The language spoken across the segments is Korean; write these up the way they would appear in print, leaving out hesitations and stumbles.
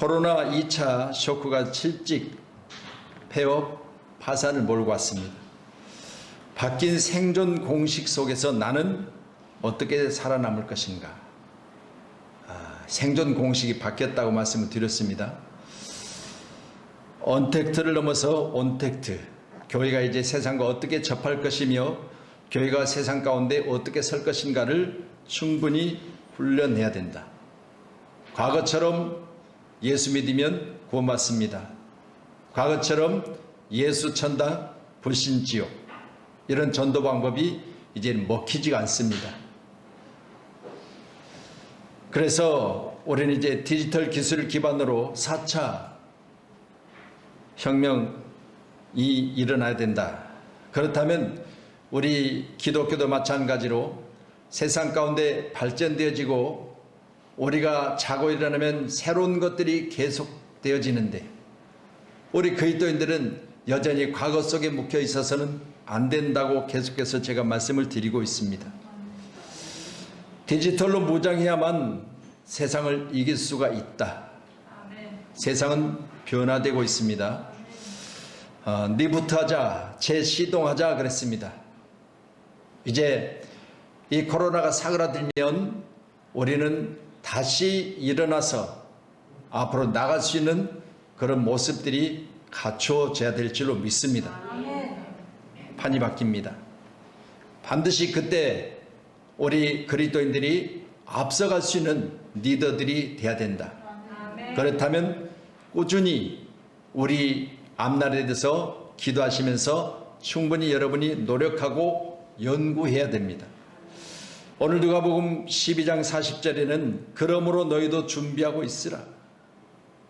코로나 2차 쇼크가 실직, 폐업, 파산을 몰고 왔습니다. 바뀐 생존 공식 속에서 나는 어떻게 살아남을 것인가? 생존 공식이 바뀌었다고 말씀을 드렸습니다. 언택트를 넘어서 온택트, 교회가 이제 세상과 어떻게 접할 것이며 교회가 세상 가운데 어떻게 설 것인가를 충분히 훈련해야 된다. 과거처럼 예수 믿으면 구원받습니다. 과거처럼 예수 천당, 불신 지옥, 이런 전도 방법이 이제 먹히지가 않습니다. 그래서 우리는 이제 디지털 기술을 기반으로 4차 혁명이 일어나야 된다. 그렇다면 우리 기독교도 마찬가지로 세상 가운데 발전되어지고 우리가 자고 일어나면 새로운 것들이 계속되어지는데 우리 그리스도인들은 여전히 과거 속에 묵혀 있어서는 안 된다고 계속해서 제가 말씀을 드리고 있습니다. 디지털로 무장해야만 세상을 이길 수가 있다. 세상은 변화되고 있습니다. 리부트하자, 재시동하자 그랬습니다. 이제 이 코로나가 사그라들면 우리는 다시 일어나서 앞으로 나갈 수 있는 그런 모습들이 갖춰져야 될 줄로 믿습니다. 판이 바뀝니다. 반드시 그때 우리 그리스도인들이 앞서갈 수 있는 리더들이 돼야 된다. 그렇다면 꾸준히 우리 앞날에 대해서 기도하시면서 충분히 여러분이 노력하고 연구해야 됩니다. 오늘 누가복음 12장 40절에는 그러므로 너희도 준비하고 있으라.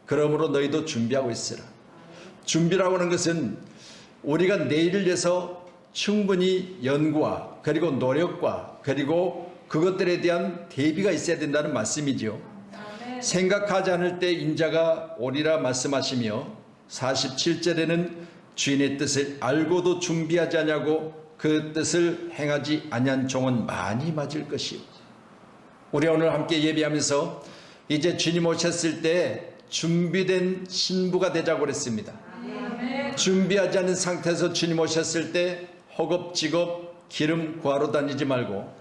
그러므로 너희도 준비하고 있으라. 준비라고 하는 것은 우리가 내일을 위해서 충분히 연구와 그리고 노력과 그리고 그것들에 대한 대비가 있어야 된다는 말씀이지요. 생각하지 않을 때 인자가 오리라 말씀하시며 47절에는 주인의 뜻을 알고도 준비하지 않냐고 그 뜻을 행하지 아니한 종은 많이 맞을 것이요. 우리 오늘 함께 예배하면서 이제 주님 오셨을 때 준비된 신부가 되자고 그랬습니다. 준비하지 않은 상태에서 주님 오셨을 때 허겁지겁 기름 구하러 다니지 말고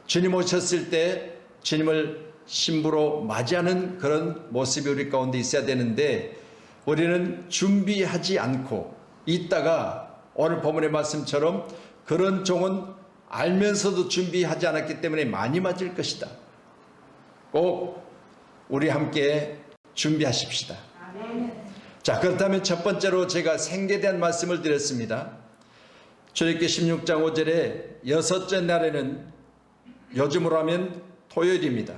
주님 오셨을 때 주님을 신부로 맞이하는 그런 모습이 우리 가운데 있어야 되는데 우리는 준비하지 않고 있다가 오늘 본문의 말씀처럼 그런 종은 알면서도 준비하지 않았기 때문에 많이 맞을 것이다. 꼭 우리 함께 준비하십시다. 자, 그렇다면 첫 번째로 제가 생계에 대한 말씀을 드렸습니다. 출애굽기 16장 5절에 여섯째 날에는 요즘으로 하면 토요일입니다.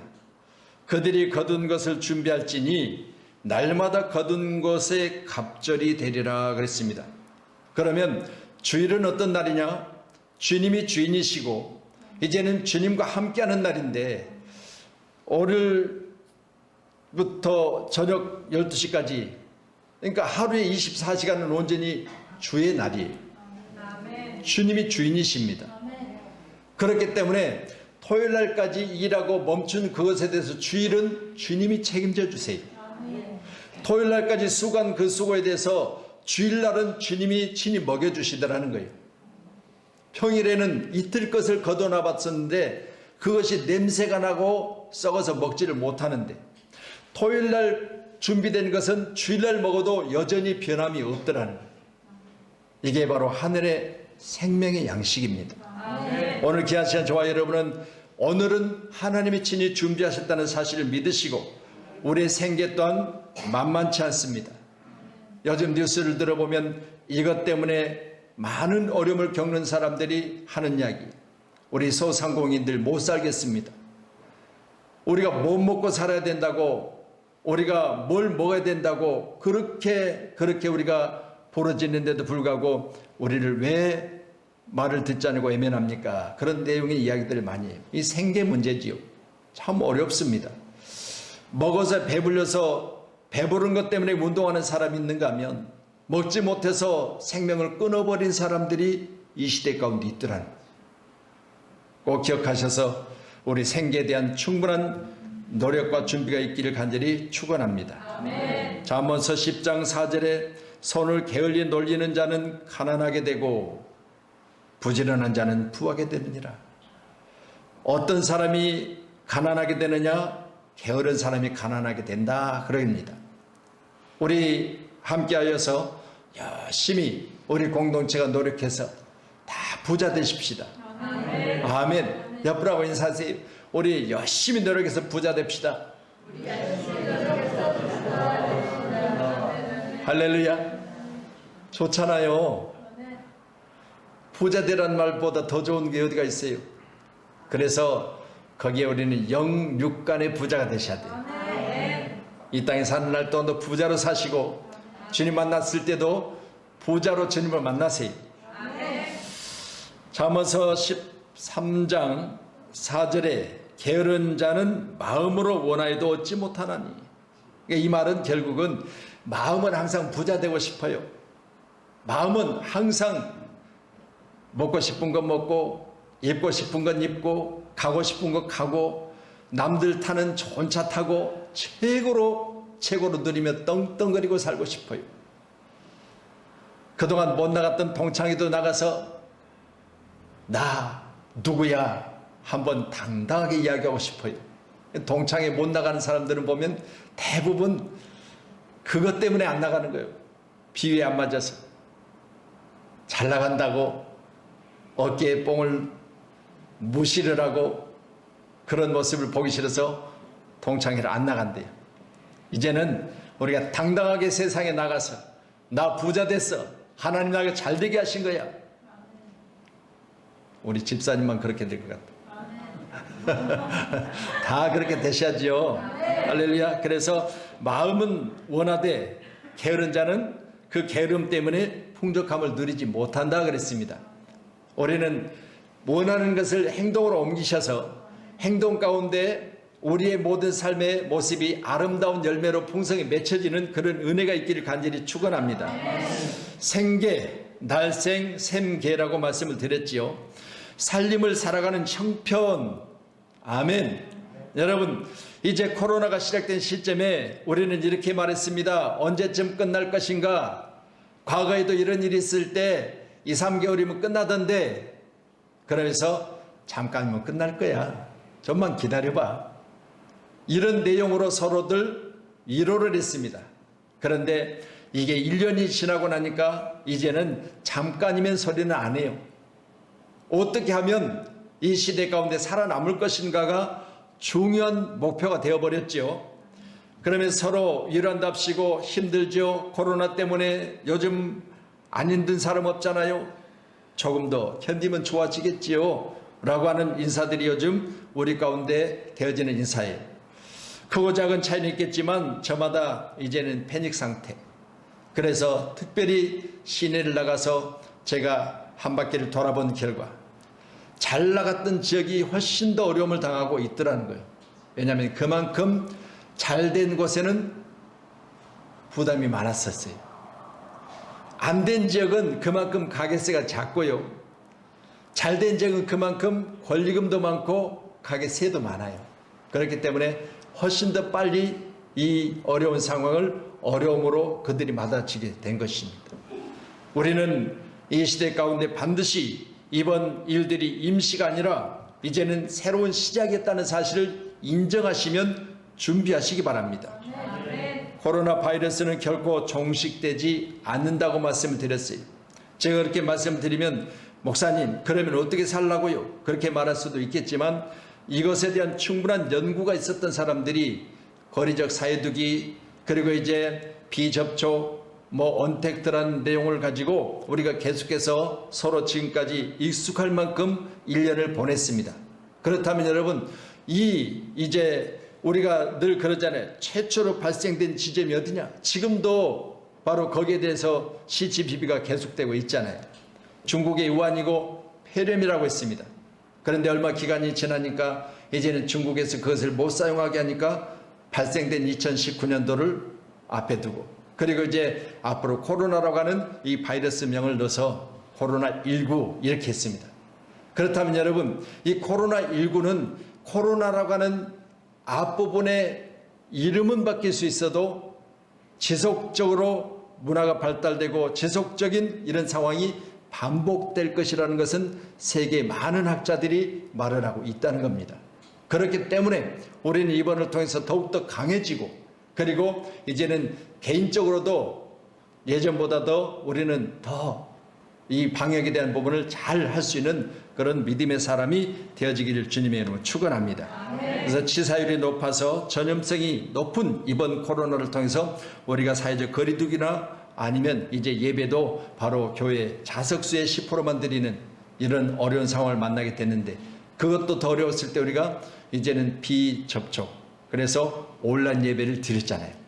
그들이 거둔 것을 준비할지니 날마다 거둔 것에 갑절이 되리라 그랬습니다. 그러면 주일은 어떤 날이냐? 주님이 주인이시고 이제는 주님과 함께하는 날인데 오늘부터 저녁 12시까지 그러니까 하루에 24시간은 온전히 주의 날이에요. 주님이 주인이십니다. 그렇기 때문에 토요일 날까지 일하고 멈춘 그것에 대해서 주일은 주님이 책임져 주세요. 토요일 날까지 수고한 그 수고에 대해서 주일날은 주님이 친히 먹여주시더라는 거예요. 평일에는 이틀 것을 거둬놔 봤었는데 그것이 냄새가 나고 썩어서 먹지를 못하는데 토요일날 준비된 것은 주일날 먹어도 여전히 변함이 없더라는 거예요. 이게 바로 하늘의 생명의 양식입니다. 오늘 귀한 시간 저와 여러분은 오늘은 하나님이 친히 준비하셨다는 사실을 믿으시고 우리의 생계 또한 만만치 않습니다. 요즘 뉴스를 들어보면 이것 때문에 많은 어려움을 겪는 사람들이 하는 이야기. 우리 소상공인들 못 살겠습니다. 우리가 못 먹고 살아야 된다고 우리가 뭘 먹어야 된다고 그렇게 우리가 부러지는데도 불구하고 우리를 왜 말을 듣지 않고 외면합니까? 그런 내용의 이야기들을 많이 해요. 이 생계 문제지요. 참 어렵습니다. 먹어서 배불려서 배부른 것 때문에 운동하는 사람이 있는가 하면 먹지 못해서 생명을 끊어버린 사람들이 이 시대 가운데 있더라는 꼭 기억하셔서 우리 생계에 대한 충분한 노력과 준비가 있기를 간절히 축원합니다. 잠언서 10장 4절에 손을 게을리 놀리는 자는 가난하게 되고 부지런한 자는 부하게 되느니라. 어떤 사람이 가난하게 되느냐? 게으른 사람이 가난하게 된다 그럽니다. 우리 함께하여서 열심히 우리 공동체가 노력해서 다 부자 되십시다. 아멘. 옆으로 인사하세요. 우리 열심히 노력해서 부자 됩시다. 할렐루야. 좋잖아요. 부자 되라는 말보다 더 좋은 게 어디가 있어요? 그래서 거기에 우리는 영육간의 부자가 되셔야 돼요. 이 땅에 사는 날 동안도 부자로 사시고 주님 만났을 때도 부자로 주님을 만나세요. 잠언서 13장 4절에 게으른 자는 마음으로 원하여도 얻지 못하나니. 이 말은 결국은 마음은 항상 부자 되고 싶어요. 마음은 항상 먹고 싶은 건 먹고 입고 싶은 건 입고 가고 싶은 거 가고 남들 타는 좋은 차 타고 최고로 누리며 떵떵거리고 살고 싶어요. 그동안 못 나갔던 동창회도 나가서 나 누구야 한번 당당하게 이야기하고 싶어요. 동창회 못 나가는 사람들은 보면 대부분 그것 때문에 안 나가는 거예요. 비위에 안 맞아서. 잘 나간다고 어깨에 뽕을 무시를 하고 그런 모습을 보기 싫어서 동창회를 안 나간대요. 이제는 우리가 당당하게 세상에 나가서 나 부자 됐어. 하나님 나에게 잘 되게 하신 거야. 우리 집사님만 그렇게 될 것 같아. 다 그렇게 되셔야지요. 할렐루야. 그래서 마음은 원하되 게으른 자는 그 게으름 때문에 풍족함을 누리지 못한다 그랬습니다. 우리는 원하는 것을 행동으로 옮기셔서 행동 가운데 우리의 모든 삶의 모습이 아름다운 열매로 풍성히 맺혀지는 그런 은혜가 있기를 간절히 축원합니다. 생계, 날생, 샘계라고 말씀을 드렸지요. 살림을 살아가는 형편. 아멘. 여러분, 이제 코로나가 시작된 시점에 우리는 이렇게 말했습니다. 언제쯤 끝날 것인가? 과거에도 이런 일이 있을 때 2, 3개월이면 끝나던데, 그러면서 잠깐이면 끝날 거야. 좀만 기다려봐. 이런 내용으로 서로들 위로를 했습니다. 그런데 이게 1년이 지나고 나니까 이제는 잠깐이면 소리는 안 해요. 어떻게 하면 이 시대 가운데 살아남을 것인가가 중요한 목표가 되어버렸죠. 그러면 서로 위로한답시고 힘들죠. 코로나 때문에 요즘 안 힘든 사람 없잖아요. 조금 더 견디면 좋아지겠지요. 라고 하는 인사들이 요즘 우리 가운데 되어지는 인사예요. 크고 작은 차이는 있겠지만 저마다 이제는 패닉 상태. 그래서 특별히 시내를 나가서 제가 한 바퀴를 돌아본 결과 잘 나갔던 지역이 훨씬 더 어려움을 당하고 있더라는 거예요. 왜냐하면 그만큼 잘된 곳에는 부담이 많았었어요. 안 된 지역은 그만큼 가게세가 작고요. 잘된 지역은 그만큼 권리금도 많고 가게세도 많아요. 그렇기 때문에 훨씬 더 빨리 이 어려운 상황을 어려움으로 그들이 받아치게 된 것입니다. 우리는 이 시대 가운데 반드시 이번 일들이 임시가 아니라 이제는 새로운 시작이었다는 사실을 인정하시면 준비하시기 바랍니다. 코로나 바이러스는 결코 종식되지 않는다고 말씀을 드렸어요. 제가 그렇게 말씀드리면 목사님 그러면 어떻게 살라고요? 그렇게 말할 수도 있겠지만 이것에 대한 충분한 연구가 있었던 사람들이 거리적 사회두기 그리고 이제 비접촉 언택트라는 내용을 가지고 우리가 계속해서 서로 지금까지 익숙할 만큼 1년을 보냈습니다. 그렇다면 여러분 이제 우리가 늘 그러잖아요. 최초로 발생된 지점이 어디냐? 지금도 바로 거기에 대해서 시치비비가 계속되고 있잖아요. 중국의 우한이고 폐렴이라고 했습니다. 그런데 얼마 기간이 지나니까 이제는 중국에서 그것을 못 사용하게 하니까 발생된 2019년도를 앞에 두고 그리고 이제 앞으로 코로나라고 하는 이 바이러스명을 넣어서 코로나19 이렇게 했습니다. 그렇다면 여러분 이 코로나19는 코로나라고 하는 앞부분에 이름은 바뀔 수 있어도 지속적으로 문화가 발달되고 지속적인 이런 상황이 반복될 것이라는 것은 세계 많은 학자들이 말을 하고 있다는 겁니다. 그렇기 때문에 우리는 이번을 통해서 더욱더 강해지고, 그리고 이제는 개인적으로도 예전보다 더 우리는 더 이 방역에 대한 부분을 잘 할 수 있는 그런 믿음의 사람이 되어지기를 주님의 이름으로 축원합니다. 그래서 치사율이 높아서 전염성이 높은 이번 코로나를 통해서 우리가 사회적 거리두기나 아니면 이제 예배도 바로 교회 자석수의 10%만 드리는 이런 어려운 상황을 만나게 됐는데, 그것도 더 어려웠을 때 우리가 이제는 비접촉, 그래서 온라인 예배를 드렸잖아요.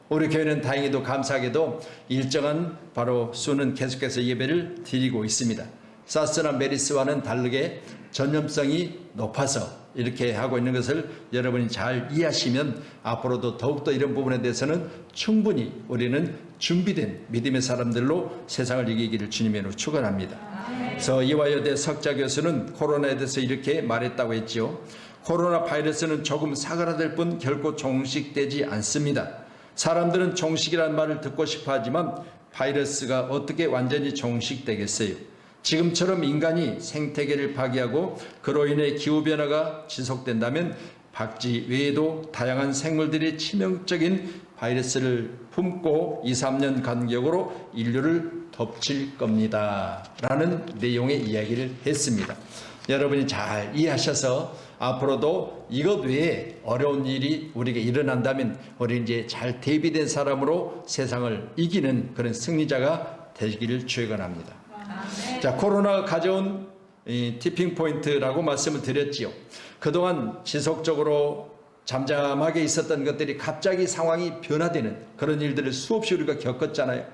우리 교회는 다행히도 감사하게도 일정한 바로 수는 계속해서 예배를 드리고 있습니다. 사스나 메리스와는 다르게 전염성이 높아서 이렇게 하고 있는 것을 여러분이 잘 이해하시면 앞으로도 더욱더 이런 부분에 대해서는 충분히 우리는 준비된 믿음의 사람들로 세상을 이기기를 주님의 이름으로 축원합니다. 그래서 이화여대 석자 교수는 코로나에 대해서 이렇게 말했다고 했지요. 코로나 바이러스는 조금 사그라들 뿐 결코 종식되지 않습니다. 사람들은 종식이라는 말을 듣고 싶어 하지만 바이러스가 어떻게 완전히 종식되겠어요? 지금처럼 인간이 생태계를 파괴하고 그로 인해 기후변화가 지속된다면 박쥐 외에도 다양한 생물들이 치명적인 바이러스를 품고 2, 3년 간격으로 인류를 덮칠 겁니다. 라는 내용의 이야기를 했습니다. 여러분이 잘 이해하셔서 앞으로도 이것 외에 어려운 일이 우리에게 일어난다면 우리 이제 잘 대비된 사람으로 세상을 이기는 그런 승리자가 되기를 축원합니다. 자, 코로나가 가져온 이 티핑 포인트라고 말씀을 드렸지요. 그동안 지속적으로 잠잠하게 있었던 것들이 갑자기 상황이 변화되는 그런 일들을 수없이 우리가 겪었잖아요.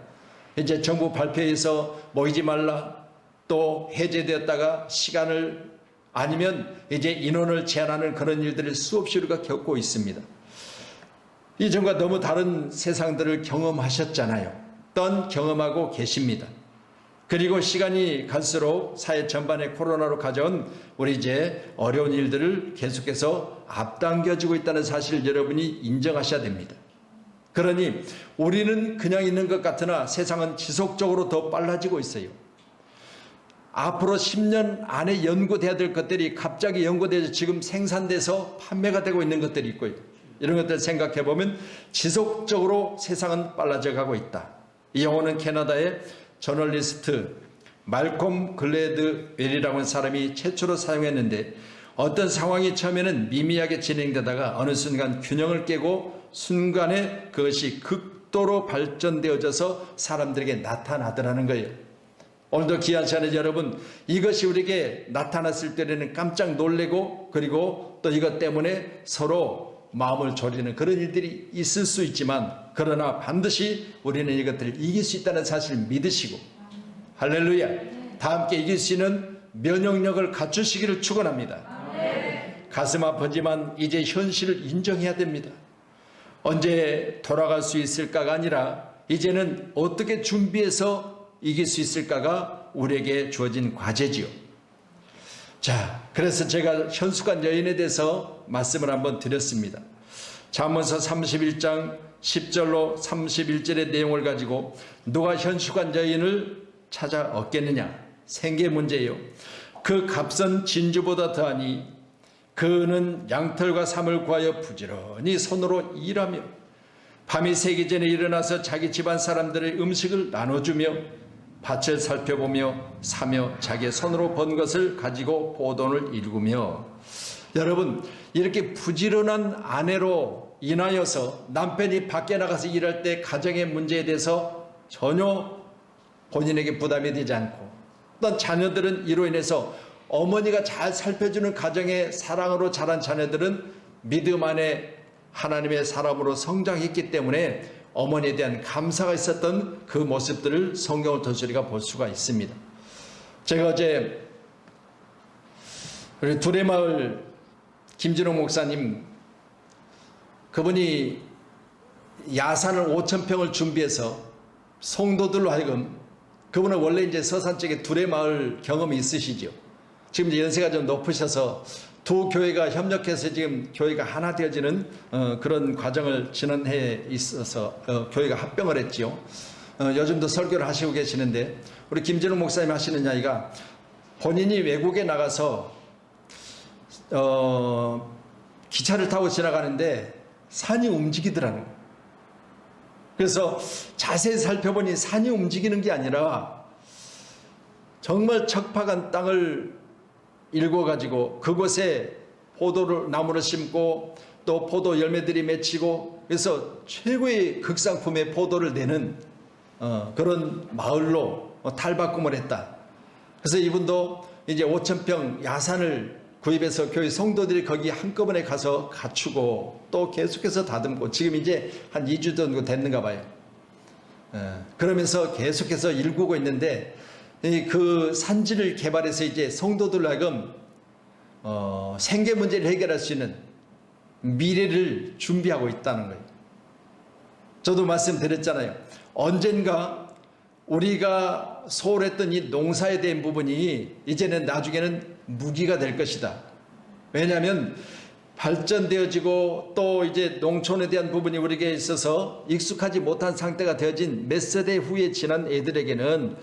이제 정부 발표에서 모이지 말라, 또 해제되었다가 시간을 아니면 이제 인원을 제한하는 그런 일들을 수없이 우리가 겪고 있습니다. 이전과 너무 다른 세상들을 경험하셨잖아요. 또 경험하고 계십니다. 그리고 시간이 갈수록 사회 전반에 코로나로 가져온 우리 이제 어려운 일들을 계속해서 앞당겨지고 있다는 사실을 여러분이 인정하셔야 됩니다. 그러니 우리는 그냥 있는 것 같으나 세상은 지속적으로 더 빨라지고 있어요. 앞으로 10년 안에 연구돼야 될 것들이 갑자기 연구돼서 지금 생산돼서 판매가 되고 있는 것들이 있고요. 이런 것들 생각해 보면 지속적으로 세상은 빨라져 가고 있다. 이 용어는 캐나다의 저널리스트 말콤 글래드웰이라고 하는 사람이 최초로 사용했는데, 어떤 상황이 처음에는 미미하게 진행되다가 어느 순간 균형을 깨고 순간에 그것이 극도로 발전되어져서 사람들에게 나타나더라는 거예요. 오늘도 귀한 시간에 여러분, 이것이 우리에게 나타났을 때는 깜짝 놀래고, 그리고 또 이것 때문에 서로 마음을 졸이는 그런 일들이 있을 수 있지만, 그러나 반드시 우리는 이것들을 이길 수 있다는 사실을 믿으시고, 할렐루야, 다 함께 이길 수 있는 면역력을 갖추시기를 축원합니다. 가슴 아프지만 이제 현실을 인정해야 됩니다. 언제 돌아갈 수 있을까가 아니라 이제는 어떻게 준비해서 이길 수 있을까가 우리에게 주어진 과제지요. 자, 그래서 제가 현숙한 여인에 대해서 말씀을 한번 드렸습니다. 잠언서 31장 10절로 31절의 내용을 가지고 누가 현숙한 여인을 찾아 얻겠느냐? 생계 문제예요. 그 값은 진주보다 더하니 그는 양털과 삼을 구하여 부지런히 손으로 일하며 밤이 새기 전에 일어나서 자기 집안 사람들의 음식을 나눠주며 밭을 살펴보며 사며 자기의 손으로 번 것을 가지고 보돈을 일구며. 여러분, 이렇게 부지런한 아내로 인하여서 남편이 밖에 나가서 일할 때 가정의 문제에 대해서 전혀 본인에게 부담이 되지 않고, 어떤 자녀들은 이로 인해서 어머니가 잘 살펴주는 가정의 사랑으로 자란 자녀들은 믿음 안에 하나님의 사람으로 성장했기 때문에 어머니에 대한 감사가 있었던 그 모습들을 성경을 통해서 우리가 볼 수가 있습니다. 제가 어제 우리 두레마을 김진홍 목사님, 그분이 야산을 5,000평을 준비해서 성도들로 하여금, 그분은 원래 이제 서산 쪽에 두레마을 경험이 있으시죠. 지금 이제 연세가 좀 높으셔서 두 교회가 협력해서 지금 교회가 하나 되어지는 그런 과정을 지난해에 있어서 교회가 합병을 했지요. 요즘도 설교를 하시고 계시는데 우리 김진욱 목사님 하시는 이야기가 본인이 외국에 나가서 기차를 타고 지나가는데 산이 움직이더라는 거예요. 그래서 자세히 살펴보니 산이 움직이는 게 아니라 정말 척박한 땅을 일궈가지고 그곳에 포도나무를 심고 또 포도 열매들이 맺히고 그래서 최고의 극상품의 포도를 내는 그런 마을로 탈바꿈을 했다. 그래서 이분도 이제 5,000평 야산을 구입해서 교회 성도들이 거기 한꺼번에 가서 갖추고 또 계속해서 다듬고 지금 이제 한 2주 정도 됐는가 봐요. 그러면서 계속해서 일구고 있는데 그 산지를 개발해서 이제 성도들로 하여금 생계 문제를 해결할 수 있는 미래를 준비하고 있다는 거예요. 저도 말씀드렸잖아요. 언젠가 우리가 소홀했던 이 농사에 대한 부분이 이제는 나중에는 무기가 될 것이다. 왜냐하면 발전되어지고 또 이제 농촌에 대한 부분이 우리에게 있어서 익숙하지 못한 상태가 되어진 몇 세대 후에 지난 애들에게는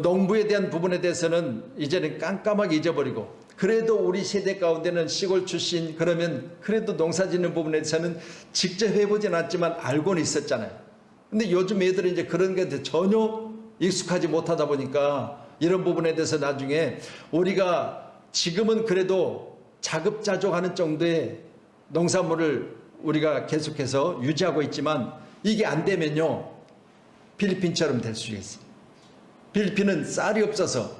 농부에 대한 부분에 대해서는 이제는 깜깜하게 잊어버리고 그래도 우리 세대 가운데는 시골 출신 그러면 그래도 농사 짓는 부분에 대해서는 직접 해보진 않지만 알고는 있었잖아요. 근데 요즘 애들은 이제 그런 게 전혀 익숙하지 못하다 보니까 이런 부분에 대해서 나중에 우리가 지금은 그래도 자급자족하는 정도의 농산물을 우리가 계속해서 유지하고 있지만 이게 안 되면요 필리핀처럼 될 수 있어요. 필리핀은 쌀이 없어서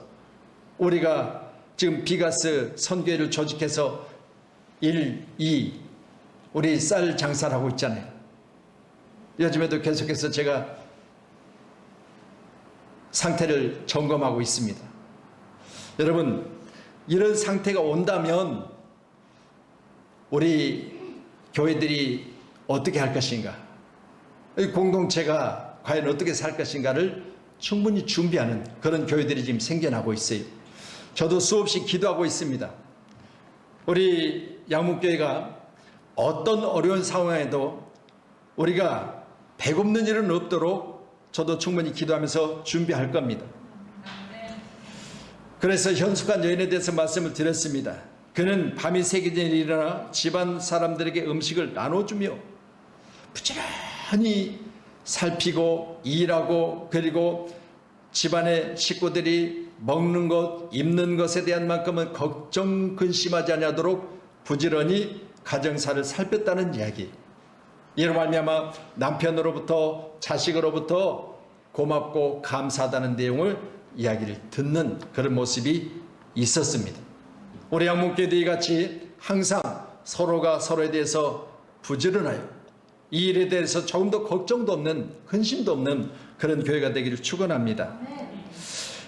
우리가 지금 비가스 선교회를 조직해서 1, 2 우리 쌀 장사를 하고 있잖아요. 요즘에도 계속해서 제가 상태를 점검하고 있습니다. 여러분 이런 상태가 온다면 우리 교회들이 어떻게 할 것인가, 공동체가 과연 어떻게 살 것인가를 충분히 준비하는 그런 교회들이 지금 생겨나고 있어요. 저도 수없이 기도하고 있습니다. 우리 양문교회가 어떤 어려운 상황에도 우리가 배고픈 일은 없도록 저도 충분히 기도하면서 준비할 겁니다. 그래서 현숙한 여인에 대해서 말씀을 드렸습니다. 그는 밤이 새기 전에 일어나 집안 사람들에게 음식을 나눠주며 부지런히 살피고 일하고 그리고 집안의 식구들이 먹는 것, 입는 것에 대한 만큼은 걱정 근심하지 않도록 부지런히 가정사를 살폈다는 이야기. 이로 말미암아 남편으로부터 자식으로부터 고맙고 감사하다는 내용을 이야기를 듣는 그런 모습이 있었습니다. 우리 양문교회들이 같이 항상 서로가 서로에 대해서 부지런하여 이 일에 대해서 조금 더 걱정도 없는 근심도 없는 그런 교회가 되기를 축원합니다.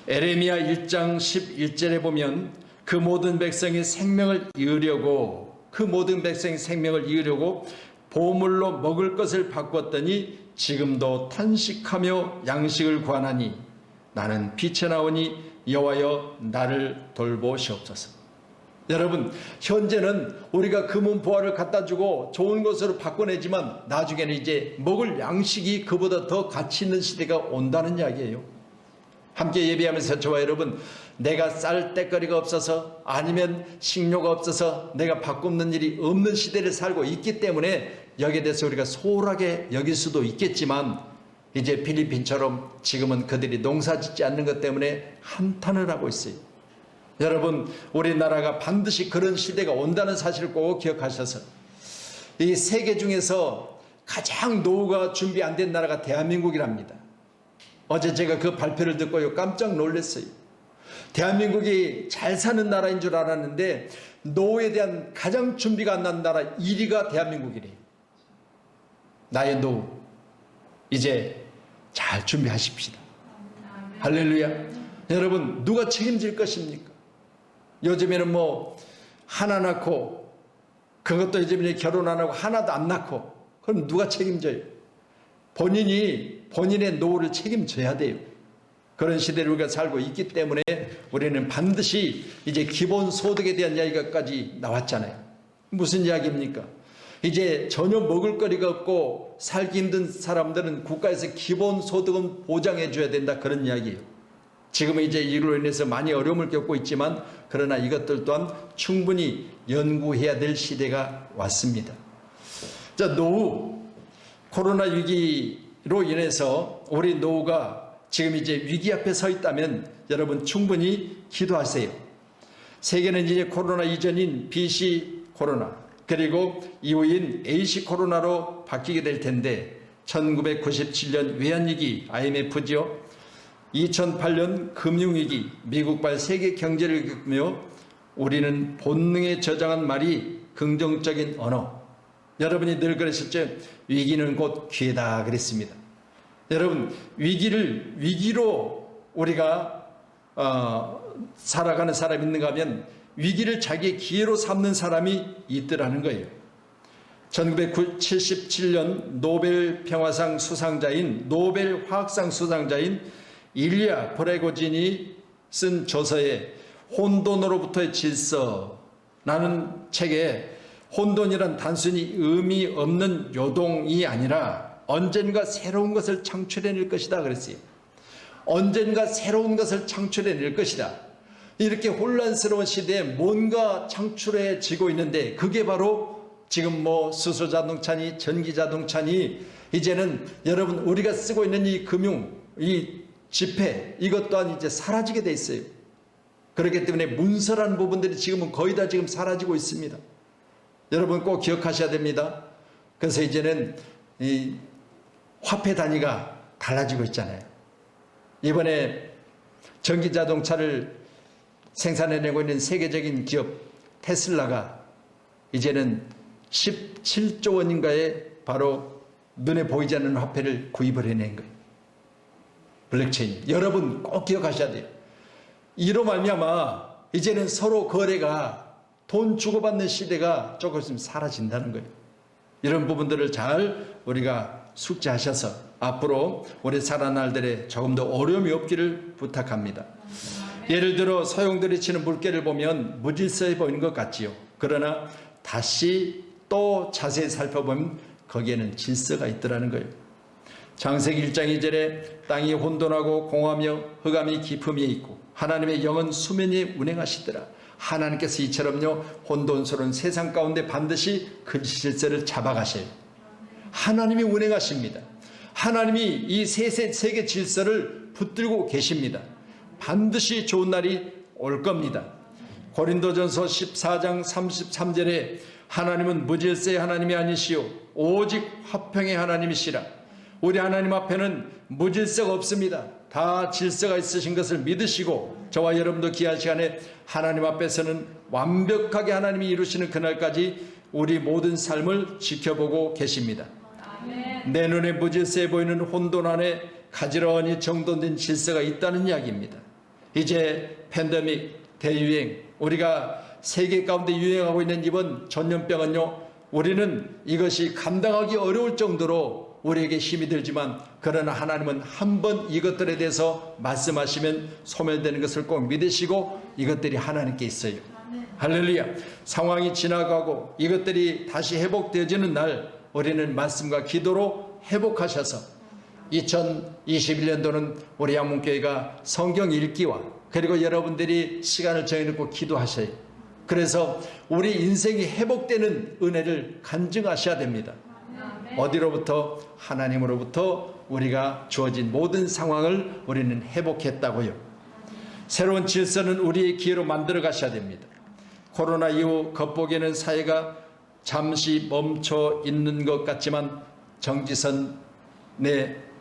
에레미야 1장 11절에 보면 그 모든 백성이 생명을 이으려고 보물로 먹을 것을 바꿨더니 지금도 탄식하며 양식을 구하나니 나는 빛에 나오니 여호와여 나를 돌보시옵소서. 여러분 현재는 우리가 금은 보화를 갖다 주고 좋은 것으로 바꿔내지만 나중에는 이제 먹을 양식이 그보다 더 가치 있는 시대가 온다는 이야기예요. 함께 예배하면서 저와 여러분 내가 쌀 때거리가 없어서 아니면 식료가 없어서 내가 바꾸는 일이 없는 시대를 살고 있기 때문에 여기에 대해서 우리가 소홀하게 여길 수도 있겠지만 이제 필리핀처럼 지금은 그들이 농사 짓지 않는 것 때문에 한탄을 하고 있어요. 여러분 우리나라가 반드시 그런 시대가 온다는 사실을 꼭 기억하셔서 이 세계 중에서 가장 노후가 준비 안 된 나라가 대한민국이랍니다. 어제 제가 그 발표를 듣고 깜짝 놀랐어요. 대한민국이 잘 사는 나라인 줄 알았는데 노후에 대한 가장 준비가 안 난 나라 1위가 대한민국이래요. 나의 노후 이제 잘 준비하십시다. 할렐루야. 여러분 누가 책임질 것입니까? 요즘에는 뭐 하나 낳고 그것도 요즘에 결혼 안 하고 하나도 안 낳고 그럼 누가 책임져요? 본인이 본인의 노후를 책임져야 돼요. 그런 시대를 우리가 살고 있기 때문에 우리는 반드시 이제 기본소득에 대한 이야기까지 나왔잖아요. 무슨 이야기입니까? 이제 전혀 먹을 거리가 없고 살기 힘든 사람들은 국가에서 기본소득은 보장해 줘야 된다, 그런 이야기예요. 지금은 이제 이로 인해서 많이 어려움을 겪고 있지만 그러나 이것들 또한 충분히 연구해야 될 시대가 왔습니다. 자, 노후, 코로나 위기로 인해서 우리 노후가 지금 이제 위기 앞에 서 있다면 여러분 충분히 기도하세요. 세계는 이제 코로나 이전인 BC 코로나 그리고 이후인 AC 코로나로 바뀌게 될 텐데 1997년 외환위기 IMF죠. 2008년 금융위기 미국발 세계 경제를 겪으며 우리는 본능에 저장한 말이 긍정적인 언어. 여러분이 늘 그러셨죠? 위기는 곧 기회다 그랬습니다. 여러분 위기로 우리가 살아가는 사람이 있는가 하면 위기를 자기의 기회로 삼는 사람이 있더라는 거예요. 1977년 노벨 평화상 수상자인 노벨 화학상 수상자인 일리아 프레고진이 쓴 저서에 혼돈으로부터의 질서라는 책에 혼돈이란 단순히 의미 없는 요동이 아니라 언젠가 새로운 것을 창출해낼 것이다 그랬어요. 언젠가 새로운 것을 창출해낼 것이다. 이렇게 혼란스러운 시대에 뭔가 창출해지고 있는데 그게 바로 지금 뭐 수소자동차니 전기자동차니 이제는 여러분 우리가 쓰고 있는 이 금융, 이 지폐 이것 또한 이제 사라지게 돼 있어요. 그렇기 때문에 문서라는 부분들이 지금은 거의 다 지금 사라지고 있습니다. 여러분 꼭 기억하셔야 됩니다. 그래서 이제는 이 화폐 단위가 달라지고 있잖아요. 이번에 전기자동차를 생산해내고 있는 세계적인 기업 테슬라가 이제는 17조 원인가의 바로 눈에 보이지 않는 화폐를 구입을 해낸 거예요. 블록체인. 여러분 꼭 기억하셔야 돼요. 이로 말미암아 이제는 서로 거래가 돈 주고받는 시대가 조금 있으면 사라진다는 거예요. 이런 부분들을 잘 우리가 숙지하셔서 앞으로 우리 살아날들에 조금 더 어려움이 없기를 부탁합니다. 예를 들어 소용돌이 치는 물개를 보면 무질서해 보이는 것 같지요. 그러나 다시 또 자세히 살펴보면 거기에는 질서가 있더라는 거예요. 창세기 1장 2절에 땅이 혼돈하고 공하며 흑암이 깊음이 있고 하나님의 영은 수면에 운행하시더라. 하나님께서 이처럼요 혼돈스러운 세상 가운데 반드시 그 질서를 잡아가셔요. 하나님이 운행하십니다. 하나님이 이 세계 질서를 붙들고 계십니다. 반드시 좋은 날이 올 겁니다. 고린도전서 14장 33절에 하나님은 무질서의 하나님이 아니시오 오직 화평의 하나님이시라. 우리 하나님 앞에는 무질서가 없습니다. 다 질서가 있으신 것을 믿으시고 저와 여러분도 귀한 시간에 하나님 앞에서는 완벽하게 하나님이 이루시는 그날까지 우리 모든 삶을 지켜보고 계십니다. 내 눈에 무질서해 보이는 혼돈 안에 가지런히 정돈된 질서가 있다는 이야기입니다. 이제 팬데믹, 대유행, 우리가 세계 가운데 유행하고 있는 이번 전염병은요 우리는 이것이 감당하기 어려울 정도로 우리에게 힘이 들지만 그러나 하나님은 한번 이것들에 대해서 말씀하시면 소멸되는 것을 꼭 믿으시고 이것들이 하나님께 있어요. 할렐루야. 상황이 지나가고 이것들이 다시 회복되어지는 날 우리는 말씀과 기도로 회복하셔서 2021년도는 우리 양문교회가 성경 읽기와 그리고 여러분들이 시간을 정해놓고 기도하셔요. 그래서 우리 인생이 회복되는 은혜를 간증하셔야 됩니다. 어디로부터? 하나님으로부터 우리가 주어진 모든 상황을 우리는 회복했다고요. 새로운 질서는 우리의 기회로 만들어 가셔야 됩니다. 코로나 이후 겉보기에는 사회가 잠시 멈춰 있는 것 같지만 정지선에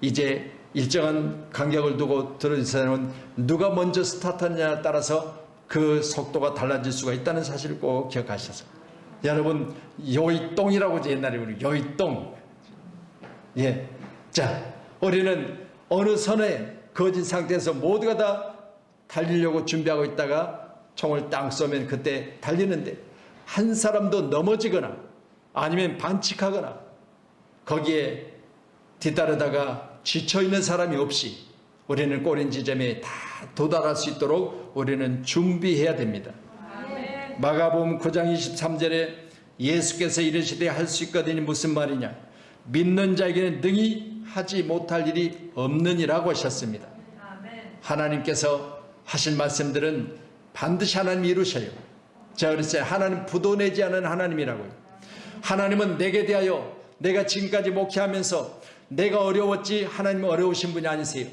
이제 일정한 간격을 두고 들어주세요는 누가 먼저 스타트하느냐에 따라서 그 속도가 달라질 수가 있다는 사실을 꼭 기억하셔서 여러분 요이똥이라고 옛날에 우리 요이똥 예, 자 우리는 어느 선에 거진 상태에서 모두가 다 달리려고 준비하고 있다가 총을 땅 쏘면 그때 달리는데 한 사람도 넘어지거나 아니면 반칙하거나 거기에 뒤따르다가 지쳐있는 사람이 없이 우리는 꼬린 지점에 다 도달할 수 있도록 우리는 준비해야 됩니다. 마가복음 9장 23절에 예수께서 이르시되 할 수 있거든이 무슨 말이냐? 믿는 자에게는 능히 하지 못할 일이 없느니라고 하셨습니다. 하나님께서 하신 말씀들은 반드시 하나님이 이루셔요. 제가 그랬어요. 하나님 부도내지 않은 하나님이라고요. 하나님은 내게 대하여 내가 지금까지 목회하면서 내가 어려웠지 하나님은 어려우신 분이 아니세요.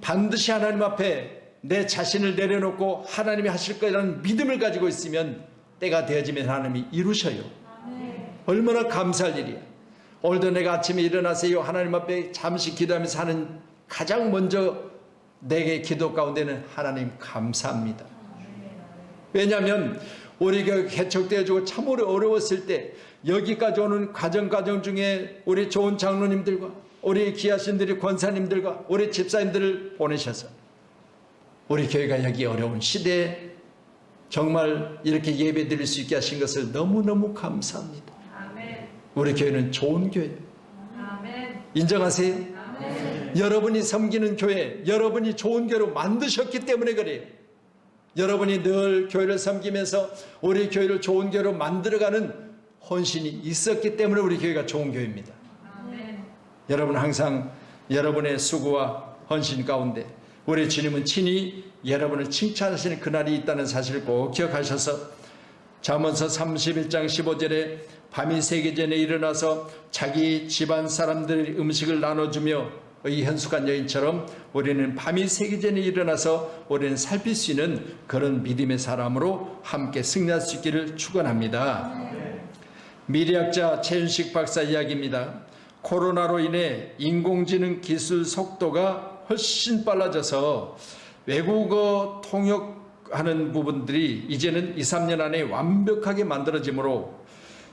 반드시 하나님 앞에 내 자신을 내려놓고 하나님이 하실 거라는 믿음을 가지고 있으면 때가 되어지면 하나님이 이루셔요. 얼마나 감사할 일이야. 오늘도 내가 아침에 일어나세요 하나님 앞에 잠시 기도하면서 하는 가장 먼저 내게 기도 가운데는 하나님 감사합니다. 왜냐하면 우리 교회 개척되어지고 참 어려웠을 때 여기까지 오는 과정 중에 우리 좋은 장로님들과 우리 귀하신 분들이 권사님들과 우리 집사님들을 보내셔서 우리 교회가 여기 어려운 시대에 정말 이렇게 예배 드릴 수 있게 하신 것을 너무너무 감사합니다. 아멘. 우리 교회는 좋은 교회예요. 아멘. 인정하세요? 아멘. 여러분이 섬기는 교회, 여러분이 좋은 교회로 만드셨기 때문에 그래요. 여러분이 늘 교회를 섬기면서 우리 교회를 좋은 교회로 만들어가는 헌신이 있었기 때문에 우리 교회가 좋은 교회입니다. 아멘. 여러분 항상 여러분의 수고와 헌신 가운데 우리 주님은 친히 여러분을 칭찬하시는 그날이 있다는 사실을 꼭 기억하셔서 잠언서 31장 15절에 밤이 새기 전에 일어나서 자기 집안 사람들 음식을 나눠주며 이 현숙한 여인처럼 우리는 밤이 새기 전에 일어나서 우리는 살필 수 있는 그런 믿음의 사람으로 함께 승리할 수 있기를 축원합니다. 미래학자 최윤식 박사 이야기입니다. 코로나로 인해 인공지능 기술 속도가 훨씬 빨라져서 외국어 통역하는 부분들이 이제는 2, 3년 안에 완벽하게 만들어지므로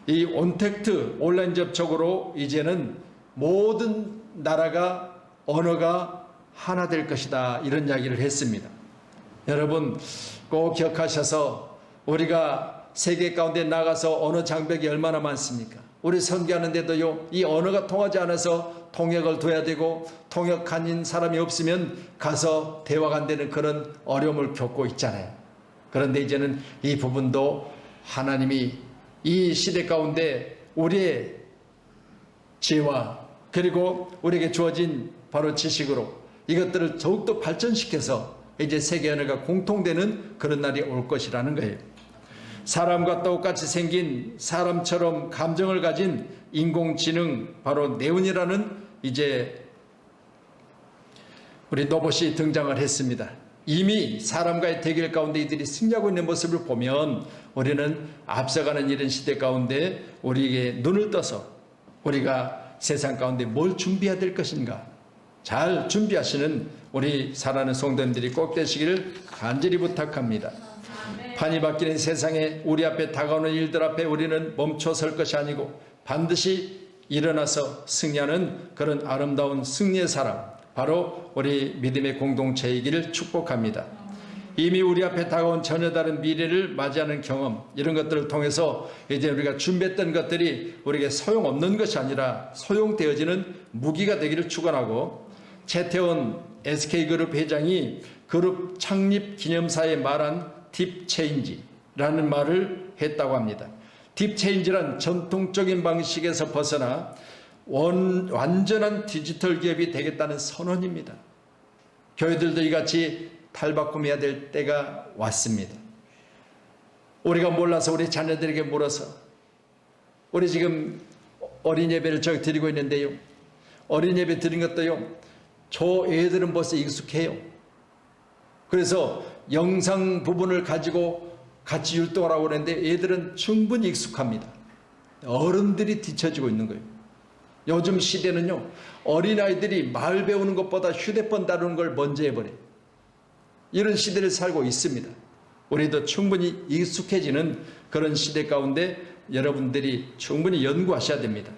이 온택트 온라인 접촉으로 이제는 모든 나라가 언어가 하나 될 것이다 이런 이야기를 했습니다. 여러분 꼭 기억하셔서 우리가 세계 가운데 나가서 언어 장벽이 얼마나 많습니까? 우리 선교하는데도요 이 언어가 통하지 않아서 통역을 둬야 되고 통역하는 사람이 없으면 가서 대화가 안 되는 그런 어려움을 겪고 있잖아요. 그런데 이제는 이 부분도 하나님이 이 시대 가운데 우리의 지혜와 그리고 우리에게 주어진 바로 지식으로 이것들을 더욱더 발전시켜서 이제 세계 언어가 공통되는 그런 날이 올 것이라는 거예요. 사람과 똑같이 생긴 사람처럼 감정을 가진 인공지능 바로 네온이라는 이제 우리 로봇이 등장을 했습니다. 이미 사람과의 대결 가운데 이들이 승리하고 있는 모습을 보면 우리는 앞서가는 이런 시대 가운데 우리에게 눈을 떠서 우리가 세상 가운데 뭘 준비해야 될 것인가 잘 준비하시는 우리 사랑하는 성도님들이 꼭 되시기를 간절히 부탁합니다. 판이 바뀌는 세상에 우리 앞에 다가오는 일들 앞에 우리는 멈춰 설 것이 아니고 반드시 일어나서 승리하는 그런 아름다운 승리의 사람 바로 우리 믿음의 공동체이기를 축복합니다. 이미 우리 앞에 다가온 전혀 다른 미래를 맞이하는 경험 이런 것들을 통해서 이제 우리가 준비했던 것들이 우리에게 소용없는 것이 아니라 소용되어지는 무기가 되기를 축원하고 최태원 SK그룹 회장이 그룹 창립 기념사에 말한 딥체인지라는 말을 했다고 합니다. 딥체인지란 전통적인 방식에서 벗어나 완전한 디지털 기업이 되겠다는 선언입니다. 교회들도 이같이 탈바꿈해야 될 때가 왔습니다. 우리가 몰라서 우리 자녀들에게 물어서 우리 지금 어린 예배를 저기 드리고 있는데요. 어린 예배 드린 것도요. 저 애들은 벌써 익숙해요. 그래서 영상 부분을 가지고 같이 율동하라고 그러는데 애들은 충분히 익숙합니다. 어른들이 뒤처지고 있는 거예요. 요즘 시대는요. 어린아이들이 말 배우는 것보다 휴대폰 다루는 걸 먼저 해버려요. 이런 시대를 살고 있습니다. 우리도 충분히 익숙해지는 그런 시대 가운데 여러분들이 충분히 연구하셔야 됩니다.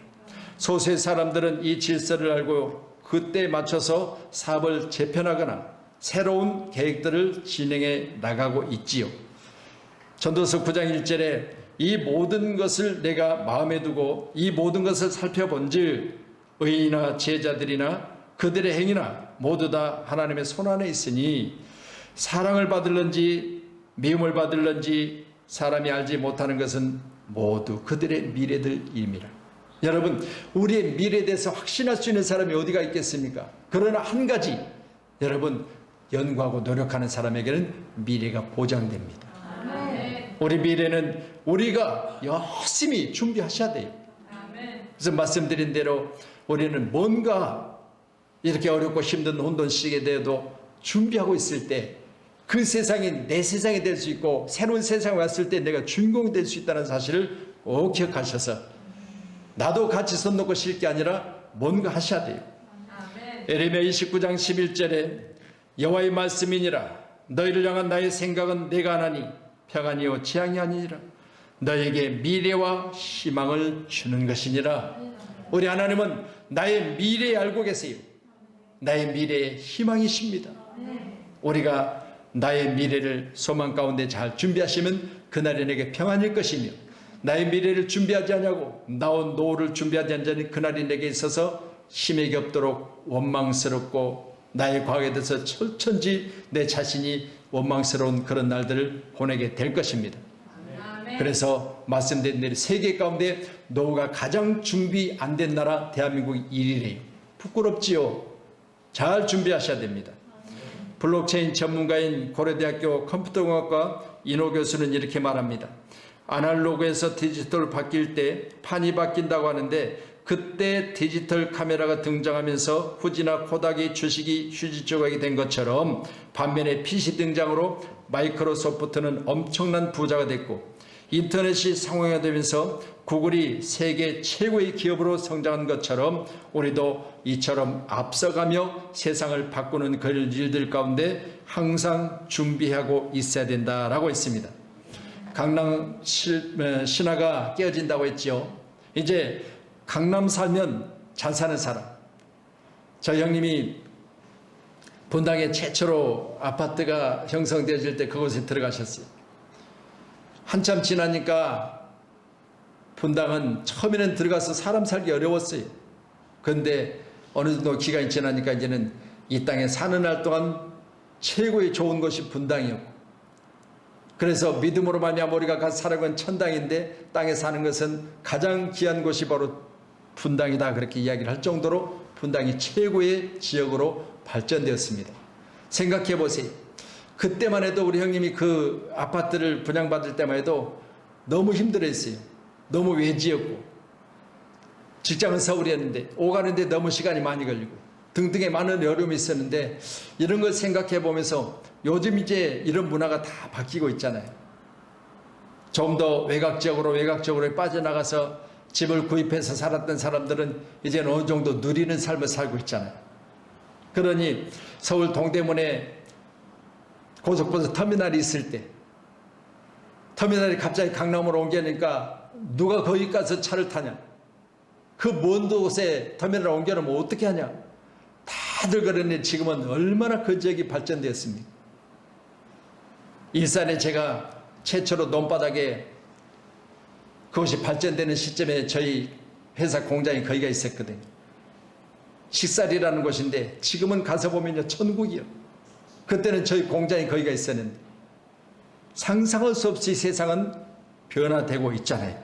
소수의 사람들은 이 질서를 알고 그때에 맞춰서 사업을 재편하거나 새로운 계획들을 진행해 나가고 있지요. 전도서 9장 1절에 이 모든 것을 내가 마음에 두고 이 모든 것을 살펴본즉 의인이나 제자들이나 그들의 행위나 모두 다 하나님의 손안에 있으니 사랑을 받을런지 미움을 받을런지 사람이 알지 못하는 것은 모두 그들의 미래들임이라. 여러분, 우리의 미래에 대해서 확신할 수 있는 사람이 어디가 있겠습니까? 그러나 한 가지, 여러분, 연구하고 노력하는 사람에게는 미래가 보장됩니다. 우리 미래는 우리가 열심히 준비하셔야 돼요. 그래서 말씀드린 대로 우리는 뭔가 이렇게 어렵고 힘든 혼돈 시기에 대해도 준비하고 있을 때 그 세상이 내 세상이 될 수 있고 새로운 세상에 왔을 때 내가 주인공이 될 수 있다는 사실을 꼭 기억하셔서 나도 같이 손 놓고 쉴 게 아니라 뭔가 하셔야 돼요. 에레미야 29장 11절에 여호와의 말씀이니라 너희를 향한 나의 생각은 내가 하나니 평안이요 재앙이 아니니라 너에게 미래와 희망을 주는 것이니라. 우리 하나님은 나의 미래에 알고 계세요. 나의 미래의 희망이십니다. 우리가 나의 미래를 소망 가운데 잘 준비하시면 그날이 내게 평안일 것이며 나의 미래를 준비하지 않냐고 나온 노후를 준비하지 않는 자는 그날이 내게 있어서 힘이 없도록 원망스럽고 나의 과거에 대해서 철천지 내 자신이 원망스러운 그런 날들을 보내게 될 것입니다. 그래서 말씀드린 대로 세계 가운데 노후가 가장 준비 안 된 나라 대한민국이 1위래요. 부끄럽지요. 잘 준비하셔야 됩니다. 블록체인 전문가인 고려대학교 컴퓨터공학과 인호 교수는 이렇게 말합니다. 아날로그에서 디지털로 바뀔 때 판이 바뀐다고 하는데 그때 디지털 카메라가 등장하면서 후지나 코닥이 주식이 휴지 조각이 된 것처럼 반면에 PC 등장으로 마이크로소프트는 엄청난 부자가 됐고 인터넷이 상용화되면서 구글이 세계 최고의 기업으로 성장한 것처럼 우리도 이처럼 앞서가며 세상을 바꾸는 그런 일들 가운데 항상 준비하고 있어야 된다라고 했습니다. 강남 신화가 깨어진다고 했죠. 이제 강남 살면 잘 사는 사람. 저 형님이 분당에 최초로 아파트가 형성되어질 때 그곳에 들어가셨어요. 한참 지나니까 분당은 처음에는 들어가서 사람 살기 어려웠어요. 그런데 어느 정도 기간이 지나니까 이제는 이 땅에 사는 날 동안 최고의 좋은 것이 분당이었고 그래서 믿음으로 말미암아 우리가 가서 살아간 건 천당인데 땅에 사는 것은 가장 귀한 곳이 바로 분당이다 그렇게 이야기를 할 정도로 분당이 최고의 지역으로 발전되었습니다. 생각해 보세요. 그때만 해도 우리 형님이 그 아파트를 분양받을 때만 해도 너무 힘들어했어요. 너무 외지였고 직장은 서울이었는데 오가는데 너무 시간이 많이 걸리고 등등의 많은 어려움이 있었는데 이런 걸 생각해 보면서 요즘 이제 이런 문화가 다 바뀌고 있잖아요. 좀 더 외곽 지역으로 빠져나가서 집을 구입해서 살았던 사람들은 이제는 어느 정도 누리는 삶을 살고 있잖아요. 그러니 서울 동대문에 고속버스 터미널이 있을 때 터미널이 갑자기 강남으로 옮겨니까 누가 거기 가서 차를 타냐? 그 먼 곳에 터미널을 옮겨놓으면 어떻게 하냐? 다들 그러니 지금은 얼마나 그 지역이 발전되었습니까? 일산에 제가 최초로 논바닥에 그것이 발전되는 시점에 저희 회사 공장이 거기가 있었거든요. 식살이라는 곳인데 지금은 가서 보면요 천국이요. 그때는 저희 공장이 거기가 있었는데 상상할 수 없이 세상은 변화되고 있잖아요.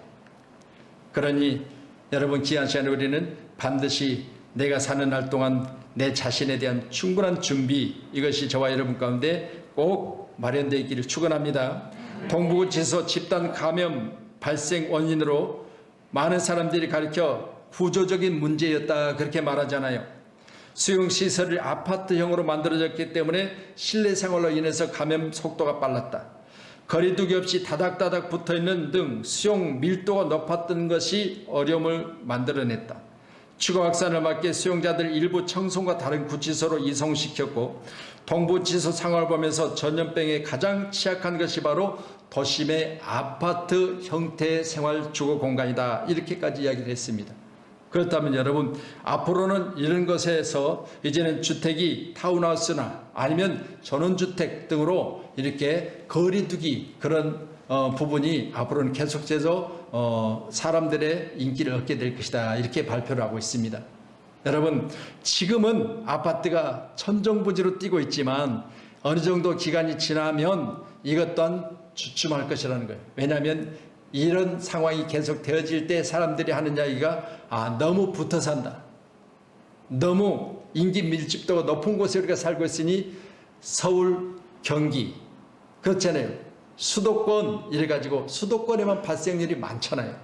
그러니 여러분 귀한 시간에 우리는 반드시 내가 사는 날 동안 내 자신에 대한 충분한 준비 이것이 저와 여러분 가운데 꼭 마련되어 있기를 축원합니다. 동부구치소 집단 감염 발생 원인으로 많은 사람들이 가르쳐 구조적인 문제였다 그렇게 말하잖아요. 수용시설이 아파트형으로 만들어졌기 때문에 실내 생활로 인해서 감염 속도가 빨랐다. 거리두기 없이 다닥다닥 붙어있는 등 수용 밀도가 높았던 것이 어려움을 만들어냈다. 추가 확산을 막기 수용자들 일부 청송과 다른 구치소로 이송시켰고 동부구치소 상황을 보면서 전염병에 가장 취약한 것이 바로 도심의 아파트 형태의 생활 주거 공간이다. 이렇게까지 이야기를 했습니다. 그렇다면 여러분 앞으로는 이런 것에서 이제는 주택이 타운하우스나 아니면 전원주택 등으로 이렇게 거리두기 그런 부분이 앞으로는 계속해서 사람들의 인기를 얻게 될 것이다 이렇게 발표를 하고 있습니다. 여러분, 지금은 아파트가 천정부지로 뛰고 있지만 어느 정도 기간이 지나면 이것 또한 주춤할 것이라는 거예요. 왜냐하면 이런 상황이 계속 되어질 때 사람들이 하는 이야기가 너무 붙어 산다. 너무 인기 밀집도가 높은 곳에 우리가 살고 있으니 서울, 경기 그렇잖아요. 수도권 이래가지고 수도권에만 발생률이 많잖아요.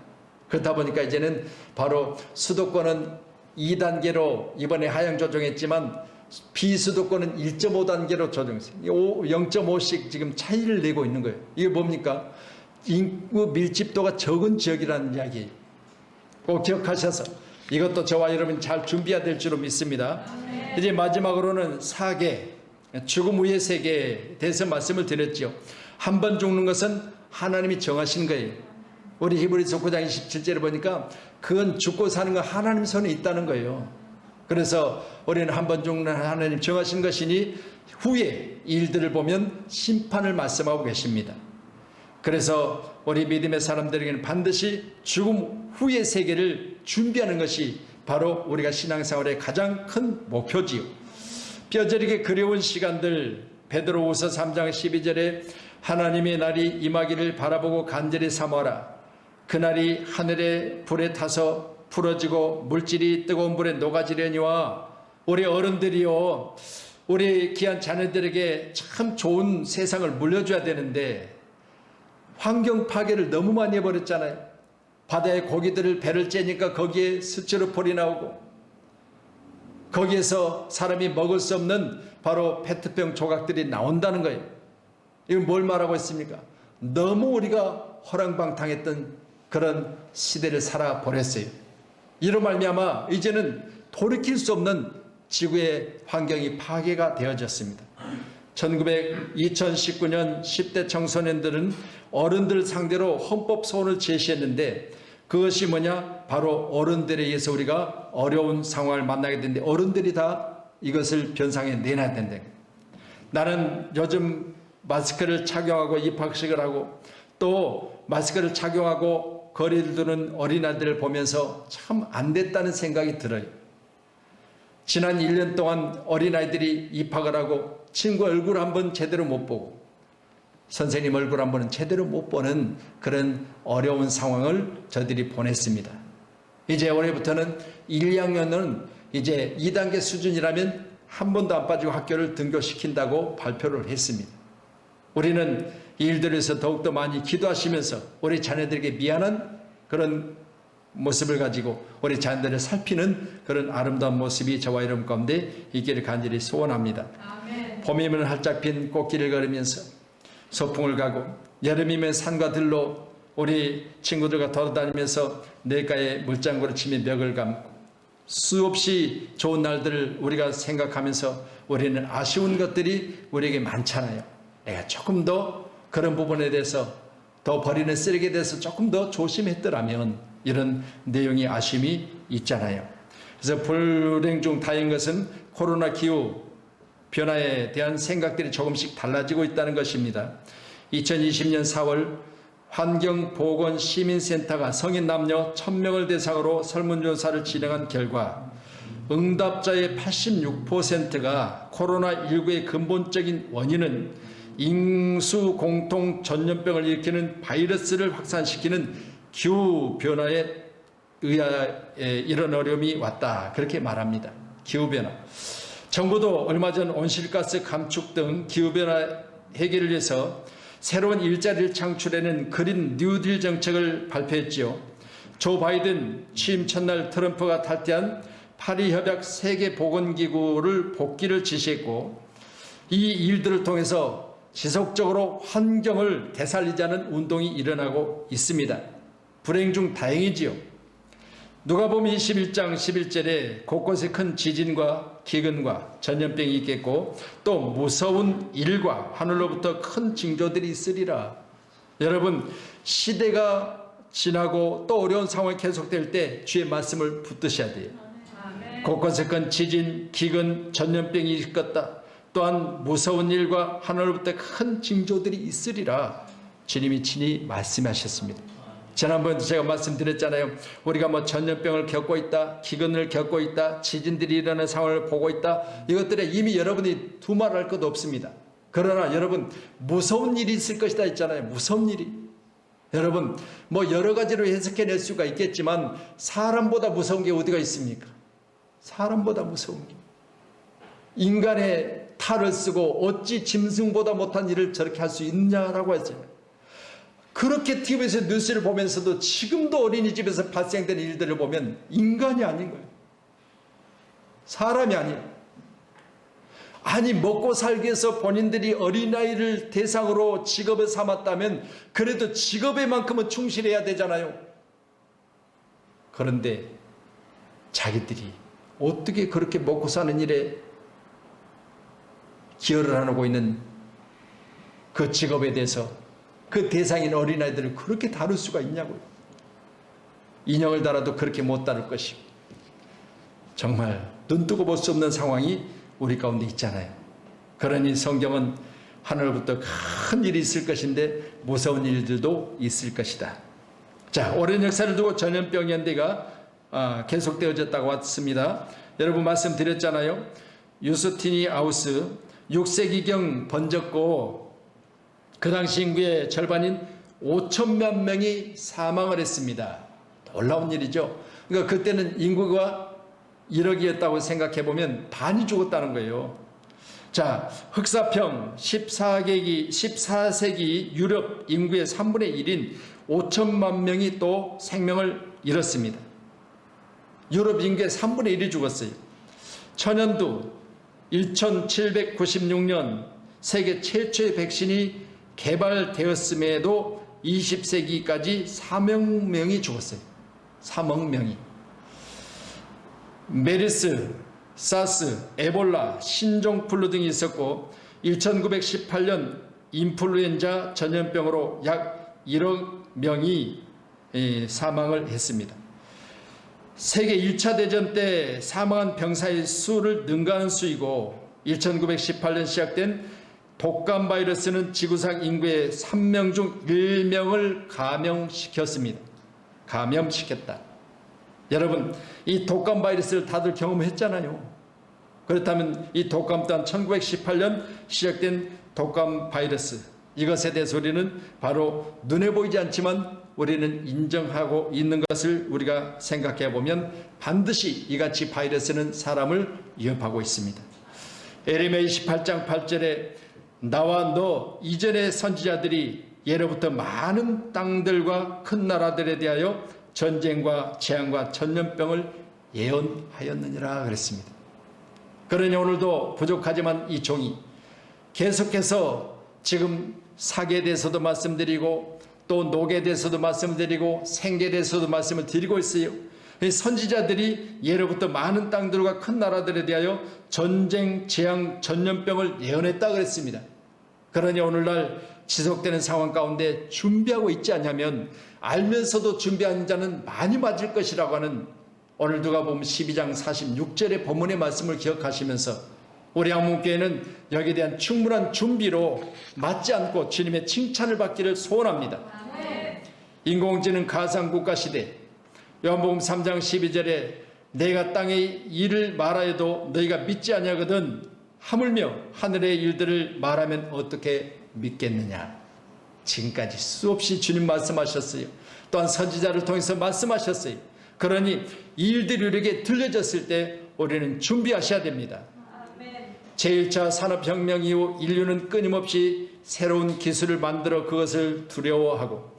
그렇다 보니까 이제는 바로 수도권은 2단계로 이번에 하향 조정했지만 비수도권은 1.5단계로 조정했어요. 0.5씩 지금 차이를 내고 있는 거예요. 이게 뭡니까? 인구 밀집도가 적은 지역이라는 이야기 꼭 기억하셔서 이것도 저와 여러분 잘 준비해야 될 줄로 믿습니다. 이제 마지막으로는 4계, 죽음 후의 세계에 대해서 말씀을 드렸죠. 한 번 죽는 것은 하나님이 정하신 거예요. 우리 히브리서 9장 27절에 보니까 그건 죽고 사는 건 하나님 손에 있다는 거예요. 그래서 우리는 한 번 죽는 하나님 정하신 것이니 후에 일들을 보면 심판을 말씀하고 계십니다. 그래서 우리 믿음의 사람들에게는 반드시 죽음 후의 세계를 준비하는 것이 바로 우리가 신앙생활의 가장 큰 목표지요. 뼈저리게 그리운 시간들, 베드로후서 3장 12절에 하나님의 날이 임하기를 바라보고 간절히 사모하라. 그날이 하늘의 불에 타서 풀어지고 물질이 뜨거운 불에 녹아지려니와 우리 어른들이요, 우리 귀한 자녀들에게 참 좋은 세상을 물려줘야 되는데 환경 파괴를 너무 많이 해버렸잖아요. 바다의 고기들을 배를 째니까 거기에 스티로폴이 나오고 거기에서 사람이 먹을 수 없는 바로 페트병 조각들이 나온다는 거예요. 이건 뭘 말하고 있습니까? 너무 우리가 허랑방탕했던 그런 시대를 살아버렸어요. 이로 말미암아 이제는 돌이킬 수 없는 지구의 환경이 파괴가 되어졌습니다. 2019년 10대 청소년들은 어른들 상대로 헌법 소원을 제시했는데 그것이 뭐냐? 바로 어른들에 의해서 우리가 어려운 상황을 만나게 되는데 어른들이 다 이것을 변상에 내놔야 된다. 나는 요즘 마스크를 착용하고 입학식을 하고 또 마스크를 착용하고 거리를 두는 어린아이들을 보면서 참 안 됐다는 생각이 들어요. 지난 1년 동안 어린아이들이 입학을 하고 친구 얼굴 한번 제대로 못 보고 선생님 얼굴 한 번은 제대로 못 보는 그런 어려운 상황을 저들이 보냈습니다. 이제 올해부터는 1, 2학년은 이제 2단계 수준이라면 한 번도 안 빠지고 학교를 등교시킨다고 발표를 했습니다. 우리는 이 일들에서 더욱더 많이 기도하시면서 우리 자녀들에게 미안한 그런 모습을 가지고 우리 자녀들을 살피는 그런 아름다운 모습이 저와 여러분 가운데 있기를 간절히 소원합니다. 아멘. 봄이면 활짝 핀 꽃길을 걸으면서 소풍을 가고 여름이면 산과 들로 우리 친구들과 돌아다니면서 냇가에 물장구를 치며 멱을 감고 수없이 좋은 날들을 우리가 생각하면서 우리는 아쉬운 것들이 우리에게 많잖아요. 내가 조금 더 그런 부분에 대해서 더 버리는 쓰레기에 대해서 조금 더 조심했더라면 이런 내용이 아쉬움이 있잖아요. 그래서 불행 중 다행인 것은 코로나 기후 변화에 대한 생각들이 조금씩 달라지고 있다는 것입니다. 2020년 4월 환경보건시민센터가 성인 남녀 1000명을 대상으로 설문조사를 진행한 결과 응답자의 86%가 코로나19의 근본적인 원인은 인수공통 전염병을 일으키는 바이러스를 확산시키는 기후변화에 의하여 이런 어려움이 왔다. 그렇게 말합니다. 기후변화. 정부도 얼마 전 온실가스 감축 등 기후변화 해결을 위해서 새로운 일자리를 창출하는 그린 뉴딜 정책을 발표했지요. 조 바이든 취임 첫날 트럼프가 탈퇴한 파리협약 세계보건기구를 복귀를 지시했고 이 일들을 통해서 지속적으로 환경을 되살리자는 운동이 일어나고 있습니다. 불행 중 다행이지요. 누가복음 21장 11절에 곳곳에 큰 지진과 기근과 전염병이 있겠고 또 무서운 일과 하늘로부터 큰 징조들이 있으리라. 여러분, 시대가 지나고 또 어려운 상황이 계속될 때 주의 말씀을 붙드셔야 돼요. 곳곳에 큰 지진, 기근, 전염병이 있겠다. 또한 무서운 일과 하늘로부터 큰 징조들이 있으리라. 주님이 친히 말씀하셨습니다. 지난번에도 제가 말씀드렸잖아요. 우리가 뭐 전염병을 겪고 있다, 기근을 겪고 있다, 지진들이 일어나는 상황을 보고 있다. 이것들에 이미 여러분이 두말할 것도 없습니다. 그러나 여러분, 무서운 일이 있을 것이다 했잖아요. 무서운 일이. 여러분, 뭐 여러 가지로 해석해낼 수가 있겠지만 사람보다 무서운 게 어디가 있습니까? 사람보다 무서운 게. 인간의 탈을 쓰고 어찌 짐승보다 못한 일을 저렇게 할 수 있냐라고 했잖아요. 그렇게 TV에서 뉴스를 보면서도 지금도 어린이집에서 발생되는 일들을 보면 인간이 아닌 거예요. 사람이 아니에요. 아니, 먹고 살기 위해서 본인들이 어린아이를 대상으로 직업을 삼았다면 그래도 직업에만큼은 충실해야 되잖아요. 그런데 자기들이 어떻게 그렇게 먹고 사는 일에 기여를 안 하고 있는 그 직업에 대해서 그 대상인 어린아이들을 그렇게 다룰 수가 있냐고요. 인형을 달아도 그렇게 못 다룰 것이고, 정말 눈뜨고 볼 수 없는 상황이 우리 가운데 있잖아요. 그러니 성경은 하늘부터 큰 일이 있을 것인데 무서운 일들도 있을 것이다. 자, 오랜 역사를 두고 전염병 연대가 계속되어졌다고 왔습니다. 여러분 말씀드렸잖아요. 유스티니 아우스 6세기경 번졌고 그 당시 인구의 절반인 5천만 명이 사망을 했습니다. 놀라운 일이죠. 그러니까 그때는 인구가 1억이었다고 생각해보면 반이 죽었다는 거예요. 자, 흑사평 14세기 유럽 인구의 3분의 1인 5천만 명이 또 생명을 잃었습니다. 유럽 인구의 3분의 1이 죽었어요. 천연두 1796년 세계 최초의 백신이 개발되었음에도 20세기까지 3억 명이 죽었어요. 3억 명이. 메르스, 사스, 에볼라, 신종플루 등이 있었고 1918년 인플루엔자 전염병으로 약 1억 명이 사망을 했습니다. 세계 1차 대전 때 사망한 병사의 수를 능가하는 수이고 1918년 시작된 독감 바이러스는 지구상 인구의 3명 중 1명을 감염시켰습니다. 감염시켰다. 여러분, 이 독감 바이러스를 다들 경험했잖아요. 그렇다면 이 독감 또한 1918년 시작된 독감 바이러스, 이것에 대해서 우리는 바로 눈에 보이지 않지만 우리는 인정하고 있는 것을 우리가 생각해 보면 반드시 이같이 바이러스는 사람을 위협하고 있습니다. 에레미야 28장 8절에 나와 너 이전의 선지자들이 예로부터 많은 땅들과 큰 나라들에 대하여 전쟁과 재앙과 전염병을 예언하였느니라 그랬습니다. 그러니 오늘도 부족하지만 이 종이 계속해서 지금 사계에 대해서도 말씀드리고 또 녹에 대해서도 말씀드리고 생계에 대해서도 말씀을 드리고 있어요. 선지자들이 예로부터 많은 땅들과 큰 나라들에 대하여 전쟁, 재앙, 전염병을 예언했다 그랬습니다. 그러니 오늘날 지속되는 상황 가운데 준비하고 있지 않냐면 알면서도 준비하는 자는 많이 맞을 것이라고 하는 오늘 누가복음 12장 46절의 본문의 말씀을 기억하시면서 우리 한문교회는 여기에 대한 충분한 준비로 맞지 않고 주님의 칭찬을 받기를 소원합니다. 인공지능 가상국가 시대 요한복음 3장 12절에 내가 땅의 일을 말하여도 너희가 믿지 아니하거든 하물며 하늘의 일들을 말하면 어떻게 믿겠느냐. 지금까지 수없이 주님 말씀하셨어요. 또한 선지자를 통해서 말씀하셨어요. 그러니 이 일들이 우리에게 들려졌을 때 우리는 준비하셔야 됩니다. 제1차 산업혁명 이후 인류는 끊임없이 새로운 기술을 만들어 그것을 두려워하고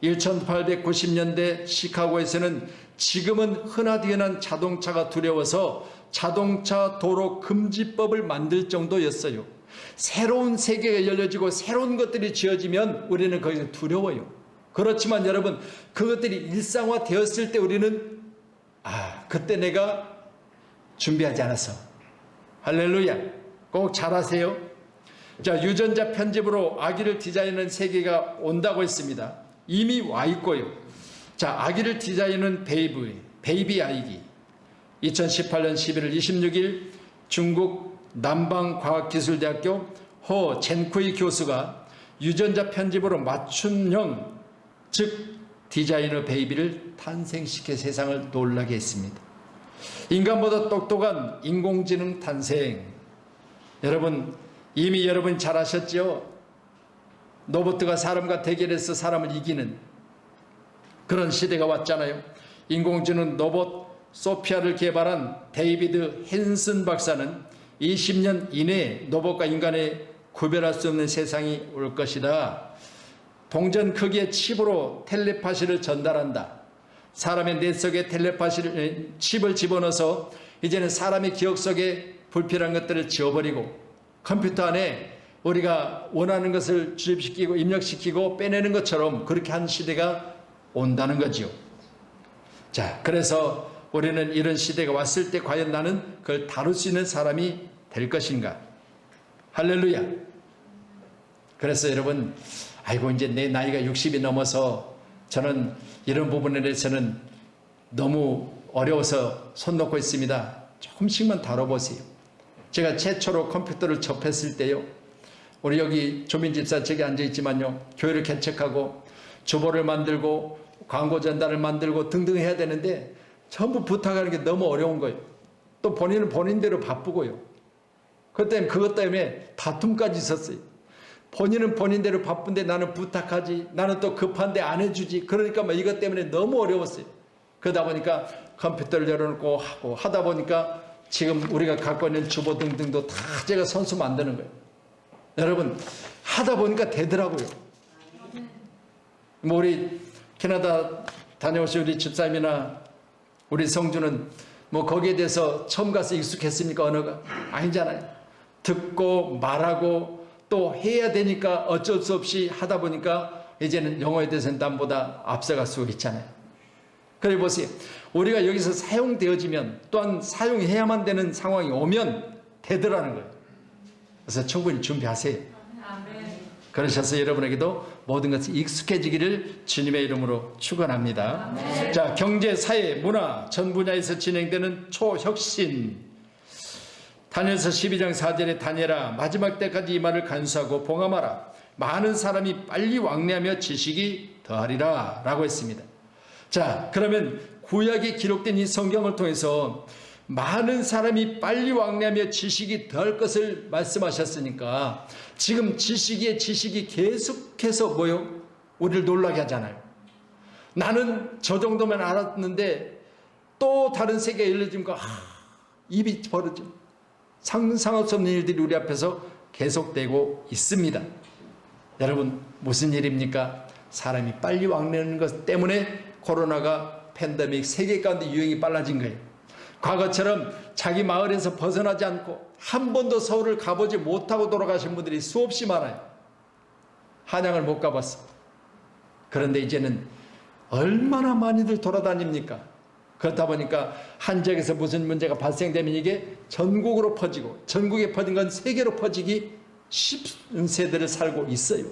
1890년대 시카고에서는 지금은 흔하디 흔한 자동차가 두려워서 자동차 도로 금지법을 만들 정도였어요. 새로운 세계가 열려지고 새로운 것들이 지어지면 우리는 거기서 두려워요. 그렇지만 여러분, 그것들이 일상화 되었을 때 우리는 그때 내가 준비하지 않았어. 할렐루야. 꼭 잘하세요. 자, 유전자 편집으로 아기를 디자인하는 세계가 온다고 했습니다. 이미 와 있고요. 자, 아기를 디자인하는 베이비 아이기. 2018년 11월 26일 중국 남방과학기술대학교 허 젠쿠이 교수가 유전자 편집으로 맞춤형, 즉 디자이너 베이비를 탄생시켜 세상을 놀라게 했습니다. 인간보다 똑똑한 인공지능 탄생. 여러분, 이미 여러분 잘 아셨죠? 로봇가 사람과 대결해서 사람을 이기는 그런 시대가 왔잖아요. 인공지능 로봇 소피아를 개발한 데이비드 헨슨 박사는 20년 이내에 로봇과 인간의 구별할 수 없는 세상이 올 것이다. 동전 크기의 칩으로 텔레파시를 전달한다. 사람의 뇌 속에 칩을 집어넣어서 이제는 사람의 기억 속에 불필요한 것들을 지워버리고 컴퓨터 안에 우리가 원하는 것을 주입시키고 입력시키고 빼내는 것처럼 그렇게 한 시대가 온다는 거죠. 자, 그래서 우리는 이런 시대가 왔을 때 과연 나는 그걸 다룰 수 있는 사람이 될 것인가? 할렐루야. 그래서 여러분, 아이고 이제 내 나이가 60이 넘어서 저는 이런 부분에 대해서는 너무 어려워서 손 놓고 있습니다. 조금씩만 다뤄보세요. 제가 최초로 컴퓨터를 접했을 때요, 우리 여기 조민집사 저기 앉아있지만요, 교회를 개척하고 주보를 만들고 광고 전단을 만들고 등등 해야 되는데 전부 부탁하는 게 너무 어려운 거예요. 또 본인은 본인대로 바쁘고요. 그것 때문에 다툼까지 있었어요. 본인은 본인대로 바쁜데 나는 부탁하지, 나는 또 급한데 안 해주지. 그러니까 뭐 이것 때문에 너무 어려웠어요. 그러다 보니까 컴퓨터를 열어놓고 하고 하다 보니까 지금 우리가 갖고 있는 주보 등등도 다 제가 손수 만드는 거예요. 여러분, 하다 보니까 되더라고요. 뭐 우리 캐나다 다녀오신 우리 집사님이나 우리 성주는 뭐 거기에 대해서 처음 가서 익숙했습니까? 언어가 아니잖아요. 듣고 말하고 또 해야 되니까 어쩔 수 없이 하다 보니까 이제는 영어에 대해서는 남보다 앞서갈 수 있잖아요. 그래 보세요. 우리가 여기서 사용되어지면 또한 사용해야만 되는 상황이 오면 되더라는 거예요. 그래서 충분히 준비하세요. 그러셔서 여러분에게도 모든 것이 익숙해지기를 주님의 이름으로 축원합니다. 자, 경제, 사회, 문화 전 분야에서 진행되는 초혁신. 다니엘서 12장 4절에 다니엘아 마지막 때까지 이 말을 간수하고 봉함하라. 많은 사람이 빨리 왕래하며 지식이 더하리라 라고 했습니다. 자, 그러면 구약에 기록된 이 성경을 통해서 많은 사람이 빨리 왕래하며 지식이 더할 것을 말씀하셨으니까 지금 지식이 계속해서 우리를 놀라게 하잖아요. 나는 저 정도면 알았는데 또 다른 세계가 열려지니까 입이 벌어져. 상상할 수 없는 일들이 우리 앞에서 계속되고 있습니다. 여러분, 무슨 일입니까? 사람이 빨리 왕래하는 것 때문에 코로나가 팬데믹 세계 가운데 유행이 빨라진 거예요. 과거처럼 자기 마을에서 벗어나지 않고 한 번도 서울을 가보지 못하고 돌아가신 분들이 수없이 많아요. 한양을 못 가봤어. 그런데 이제는 얼마나 많이들 돌아다닙니까? 그렇다 보니까 한 지역에서 무슨 문제가 발생되면 이게 전국으로 퍼지고 전국에 퍼진 건 세계로 퍼지기 쉽은 세대를 살고 있어요.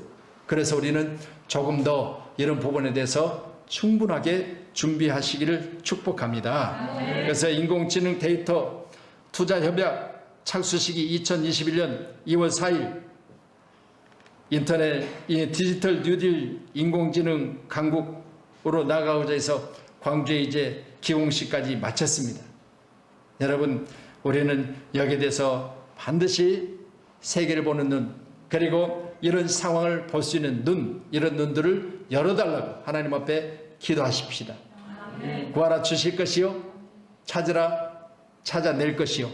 그래서 우리는 조금 더 이런 부분에 대해서 충분하게 준비하시기를 축복합니다. 그래서 인공지능 데이터 투자협약 착수식이 2021년 2월 4일 인터넷 디지털 뉴딜 인공지능 강국으로 나가고자 해서 광주에 이제 기공식까지 마쳤습니다. 여러분, 우리는 여기에 대해서 반드시 세계를 보는 눈, 그리고 이런 상황을 볼 수 있는 눈, 이런 눈들을 열어달라고 하나님 앞에 기도하십시다. 구하라 주실 것이요, 찾으라 찾아낼 것이요,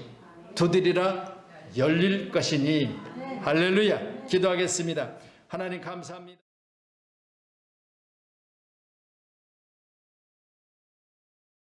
두드리라 열릴 것이니. 할렐루야. 기도하겠습니다. 하나님 감사합니다.